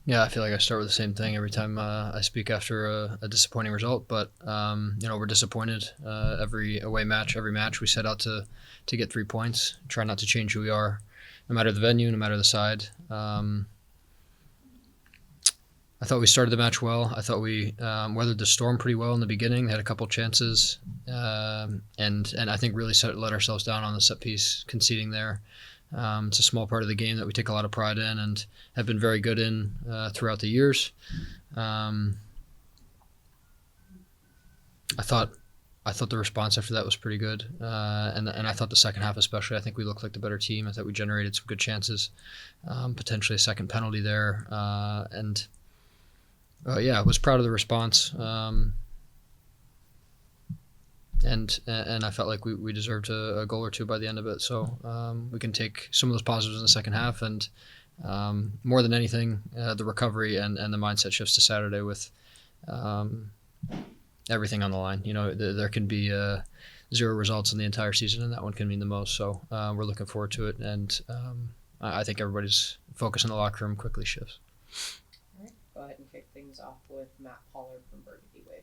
Yeah, I feel like I start with the same thing every time I speak after a disappointing result. But we're disappointed every away match, every match we set out to get 3 points. Try not to change who we are, no matter the venue, no matter the side. I thought we started the match well. I thought we weathered the storm pretty well in the beginning. Had a couple chances, and I think really let ourselves down on the set piece, conceding there. It's a small part of the game that we take a lot of pride in and have been very good in throughout the years. I thought the response after that was pretty good, and I thought the second half especially. I think we looked like the better team. I thought we generated some good chances, potentially a second penalty there, and I was proud of the response. And I felt like we deserved a goal or two by the end of it. So we can take some of those positives in the second half, and more than anything, the recovery and the mindset shifts to Saturday with everything on the line. There can be 0 results in the entire season, and that one can mean the most. So we're looking forward to it, and I think everybody's focus in the locker room quickly shifts. All right, go ahead and kick things off with Matt Pollard from Burgundy Wave.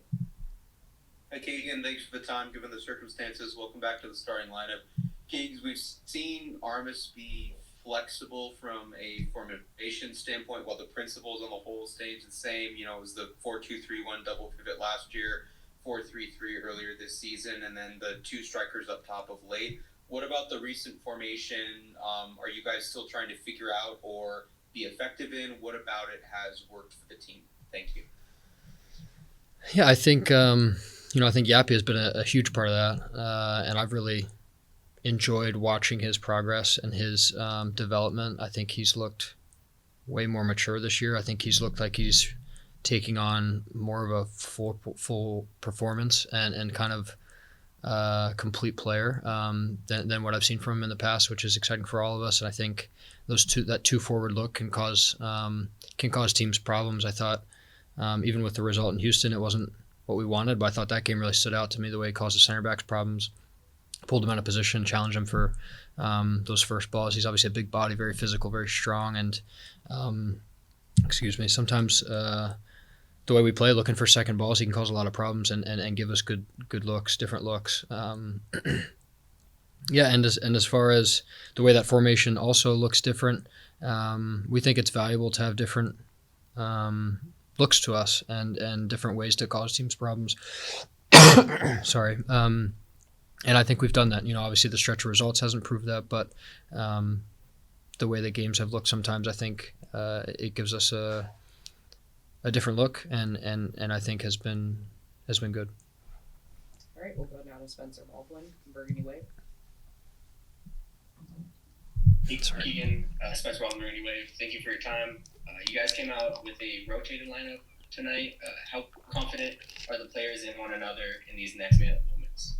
Hi, Keegan. Thanks for the time, given the circumstances. Welcome back to the starting lineup. Keegan, we've seen Armas be flexible from a formation standpoint, while the principles on the whole stayed the same. It was the 4-2-3-1 double pivot last year, 4-3-3 earlier this season, and then the 2 strikers up top of late. What about the recent formation? Are you guys still trying to figure out or be effective in? What about it has worked for the team? Thank you. Yeah, I think I think Yappy has been a huge part of that, and I've really enjoyed watching his progress and his development. I think he's looked way more mature this year. I think he's looked like he's taking on more of a full performance and kind of complete player than what I've seen from him in the past, which is exciting for all of us. And I think that 2 forward look can cause teams problems. I thought even with the result in Houston, it wasn't what we wanted, but I thought that game really stood out to me, the way he caused the center backs problems, pulled him out of position, challenged him for those first balls. He's obviously a big body, very physical, very strong, and sometimes the way we play, looking for second balls, he can cause a lot of problems and give us good looks, different looks. And as far as the way that formation also looks different, we think it's valuable to have different looks to us and different ways to cause teams problems. Sorry. And I think we've done that. Obviously the stretch of results hasn't proved that, but the way the games have looked sometimes, I think it gives us a different look, and I think has been good. All right, we'll go now to Spencer Baldwin from Burgundy Wave. Keegan, Spencer Baldwin, Burgundy Wave. Thank you for your time. You guys came out with a rotated lineup tonight. How confident are the players in one another in these next minute moments?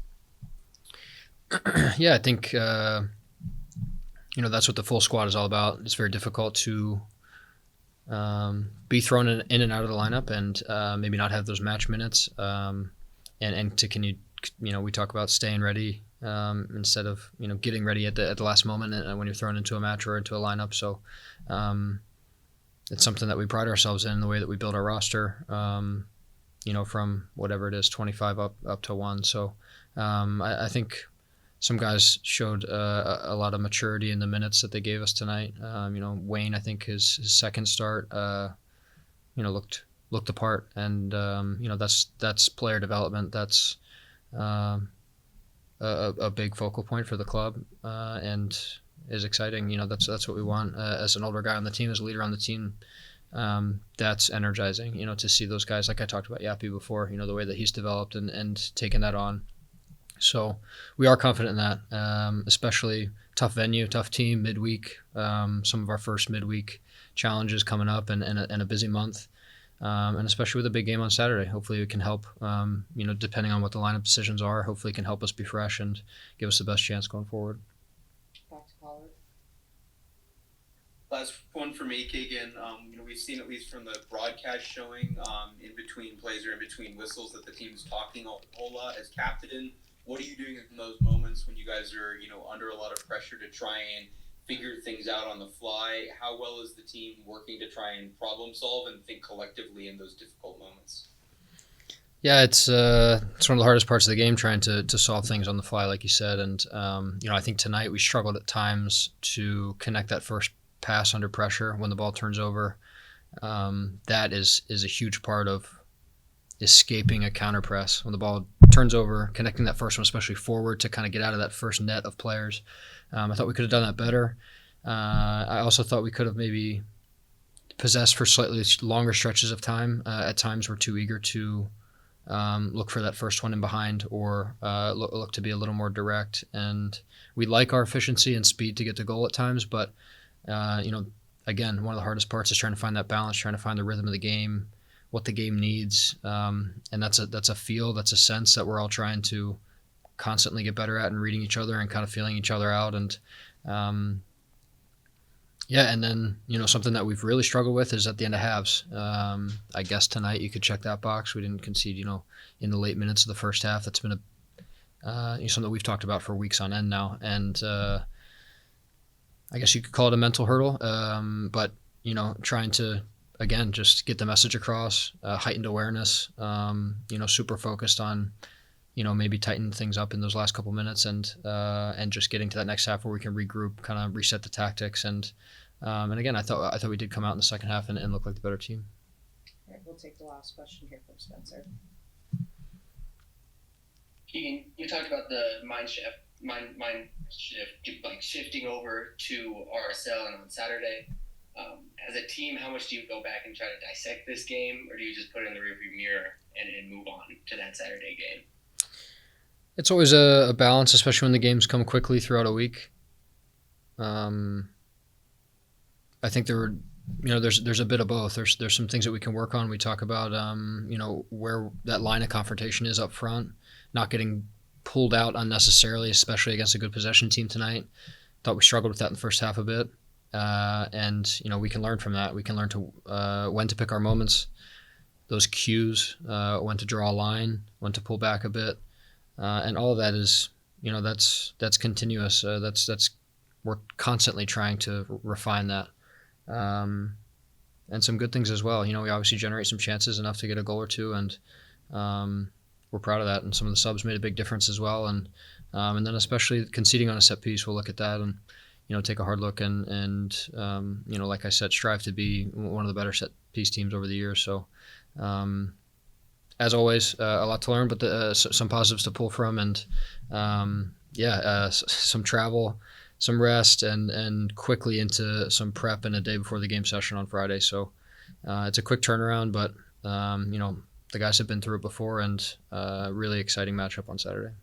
Yeah, I think that's what the full squad is all about. It's very difficult to be thrown in and out of the lineup and maybe not have those match minutes, and to we talk about staying ready instead of getting ready at the last moment and when you're thrown into a match or into a lineup. So it's something that we pride ourselves in, the way that we build our roster, from whatever it is, 25 up to 1. So I think some guys showed a lot of maturity in the minutes that they gave us tonight. Wayne, I think his second start, looked the part, and that's player development. That's a big focal point for the club, and is exciting. That's what we want as an older guy on the team, as a leader on the team. That's energizing. To see those guys, like I talked about Yappy before. The way that he's developed and taken that on. So we are confident in that, especially tough venue, tough team, midweek. Some of our first midweek challenges coming up, and a busy month, and especially with a big game on Saturday. Hopefully it can help, depending on what the lineup decisions are, hopefully it can help us be fresh and give us the best chance going forward. Back to Pollard. Last one for me, Keegan. We've seen, at least from the broadcast showing, in between plays or in between whistles, that the team's talking a whole lot. As captain, what are you doing in those moments when you guys are, under a lot of pressure to try and figure things out on the fly. How well is the team working to try and problem solve and think collectively in those difficult moments? Yeah, it's one of the hardest parts of the game, trying to solve things on the fly, like you said. And I think tonight we struggled at times to connect that first pass under pressure when the ball turns over. That is a huge part of escaping a counter press when the ball turns over, connecting that first one, especially forward, to kind of get out of that first net of players. I thought we could have done that better. I also thought we could have maybe possessed for slightly longer stretches of time. At times, we're too eager to look for that first one in behind, or look to be a little more direct. And we like our efficiency and speed to get to goal at times, but again, one of the hardest parts is trying to find that balance, trying to find the rhythm of the game, what the game needs, and that's a feel, that's a sense that we're all trying to constantly get better at, and reading each other and kind of feeling each other out. And and then something that we've really struggled with is at the end of halves. I guess tonight you could check that box. We didn't concede, in the late minutes of the first half. That's been something that we've talked about for weeks on end now, and I guess you could call it a mental hurdle. But trying to, again, just get the message across, heightened awareness, super focused on, maybe tighten things up in those last couple minutes, and just getting to that next half where we can regroup, kind of reset the tactics. And again, I thought we did come out in the second half and look like the better team. All right, we'll take the last question here from Spencer. Keegan, you talked about the mind shift, like shifting over to RSL and on Saturday. As a team, how much do you go back and try to dissect this game, or do you just put it in the rearview mirror and move on to that Saturday game? It's always a balance, especially when the games come quickly throughout a week. I think there's a bit of both. There's some things that we can work on. We talk about where that line of confrontation is up front, not getting pulled out unnecessarily, especially against a good possession team tonight. Thought we struggled with that in the first half a bit. And we can learn from that. We can learn to when to pick our moments, those cues, when to draw a line, when to pull back a bit, and all of that is, that's continuous. We're constantly trying to refine that, and some good things as well. We obviously generate some chances, enough to get a goal or two, and we're proud of that. And some of the subs made a big difference as well. And then especially conceding on a set piece, we'll look at that and take a hard look and like I said, strive to be one of the better set piece teams over the years. So, as always, a lot to learn, but some positives to pull from, and some travel, some rest, and quickly into some prep and a day before the game session on Friday. So, it's a quick turnaround, but the guys have been through it before, and really exciting matchup on Saturday.